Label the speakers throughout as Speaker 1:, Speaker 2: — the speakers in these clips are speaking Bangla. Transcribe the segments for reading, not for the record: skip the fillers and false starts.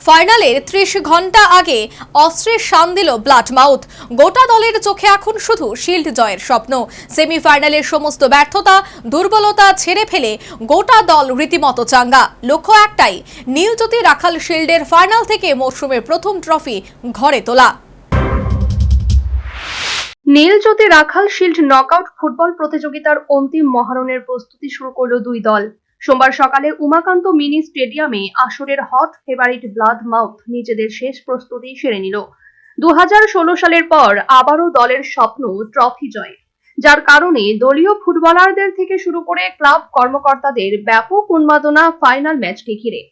Speaker 1: ফাইনালের ৩০ ঘন্টা আগে অস্ত্রের শান দিল ব্লাড মাউথ। গোটা দলের চোখে এখন শুধু শিল্ড জয়ের স্বপ্ন। সেমিফাইনালের সমস্ত ব্যর্থতা দুর্বলতা ছেড়ে ফেলে গোটা দল রীতিমতো চাঙ্গা। লক্ষ্য একটাই, নীলজ্যোতি রাখাল শিল্ডের ফাইনাল থেকে মরশুমের প্রথম ট্রফি ঘরে তোলা।
Speaker 2: নীলজ্যোতি রাখাল শিল্ড নকআউট ফুটবল প্রতিযোগিতার অন্তিম মহারণের প্রস্তুতি শুরু করল দুই দল। সোমবার সকালে উমাকান্ত মিনি স্টেডিয়ামে আসরের হট ফেভারিট ব্লাড মাউথ নিজেদের শেষ প্রস্তুতি সেরে নিল। 2016 সালের পর আবারও দলের স্বপ্ন ট্রফি জয়, যার কারণে দলীয় ফুটবলারদের থেকে শুরু করে ক্লাব কর্মকর্তাদের ব্যাপক উন্মাদনা ফাইনাল ম্যাচকে ঘিরে।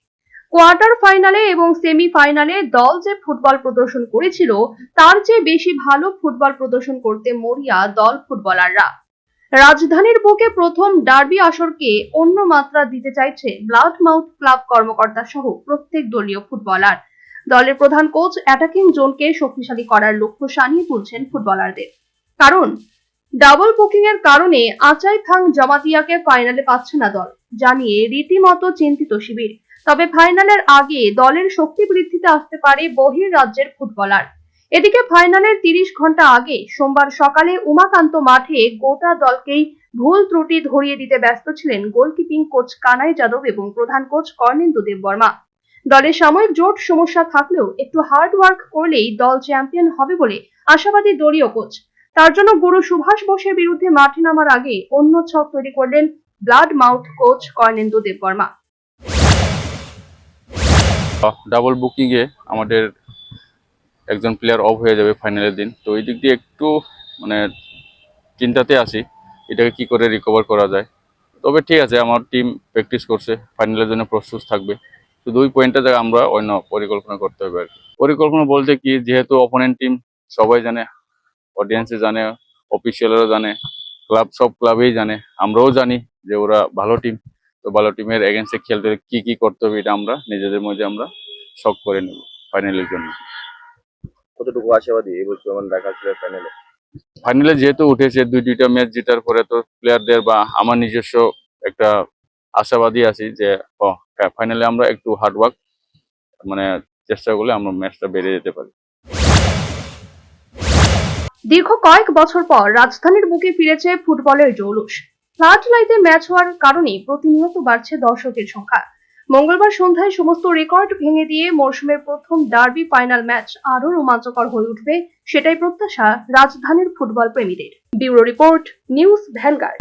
Speaker 2: কোয়ার্টার ফাইনালে এবং সেমিফাইনালে দল যে ফুটবল প্রদর্শন করেছিল তার চেয়ে বেশি ভালো ফুটবল প্রদর্শন করতে মরিয়া দল ফুটবলাররা। রাজধানীর বুকে প্রথম ডার্বি আসরকে অন্য মাত্রা দিতে চাইছে ব্লাড মাউথ ক্লাব কর্মকর্তা সহ প্রত্যেক দলীয় ফুটবলার। দলের প্রধান কোচ অ্যাটাকিং জোনকে শক্তিশালী করার লক্ষ্য সানিয়ে তুলছেন ফুটবলারদের। কারণ ডাবল বুকিং এর কারণে আচাই থাং জমাতিয়াকে ফাইনালে পাচ্ছে না দল, জানিয়ে রীতিমতো চিন্তিত শিবির। তবে ফাইনালের আগে দলের শক্তি বৃদ্ধিতে আসতে পারে বহির রাজ্যের ফুটবলার। এদিকে ফাইনালের 30 ঘন্টা আগে সোমবার সকালে উমাকান্ত মাঠে গোটা দলকেই ভুল ত্রুটি ধরিয়ে দিতে ব্যস্ত ছিলেন গোলকিপিং কোচ কানাই যাদব এবং প্রধান কোচ কর্ণেন্দু দেববর্মা। দলের সাময়িক জোট সমস্যা থাকলেও একটু হার্ড ওয়ার্ক করলেই দল চ্যাম্পিয়ন হবে বলে আশাবাদী দলীয় কোচ। তার জন্য গুরু সুভাষ বোসের বিরুদ্ধে মাঠে নামার আগে অন্য ছক তৈরি করলেন blood mouth coach Karnendu Debbarma.
Speaker 3: Double booking এ আমাদের একজন প্লেয়ার অফ হয়ে যাবে ফাইনালের দিন, তো এই দিক দিয়ে একটু চিন্তাতে আছি এটাকে কি করে রিকভার করা যায়। তবে ঠিক আছে, আমার টিম প্র্যাকটিস করছে, ফাইনালের জন্য প্রস্তুত থাকবে। শুধু ওই পয়েন্টটা জায়গায় আমরা অন্য পরিকল্পনা করতে হবে আর কি। পরিকল্পনা বলতে কি, যেহেতু অপোনেন্ট টিম সবাই জানে, অডিয়েন্সে জানে, অফিসিয়ালরা জানে, সব ক্লাবেই জানে, আমরাও জানি যে ওরা ভালো টিম। তো ভালো টিমের এগেন্সে খেলতে কি কি করতে হবে এটা আমরা নিজেদের মধ্যে আমরা শখ করে নেব ফাইনালের জন্য।
Speaker 4: কতটুকু আশাবাদী এই বছর রাখাল ফাইনালে?
Speaker 3: ফাইনালে যেহেতু উঠেছে দুইটা ম্যাচ জেতার পরে, তো প্লেয়ারদের বা আমার নিজস্ব একটা আশাবাদী আছি যে ফাইনালে আমরা একটু হার্ডওয়ার্ক চেষ্টা করলে আমরা ম্যাচটা বেড়ে যেতে পারি।
Speaker 2: দীর্ঘ কয়েক বছর পর রাজধানীর বুকে ফিরেছে ফুটবলের জৌলুস। ফ্লাড লাইটে ম্যাচ হওয়ার কারণে প্রতিনিয়ত বাড়ছে দর্শকের সংখ্যা। মঙ্গলবার সন্ধ্যায় সমস্ত রেকর্ড ভেঙে দিয়ে মরশুমের প্রথম ডার্বি ফাইনাল ম্যাচ আরো রোমাঞ্চকর হয়ে উঠবে, সেটাই প্রত্যাশা রাজধানীর ফুটবল প্রেমীদের। Bureau report, news vanguard.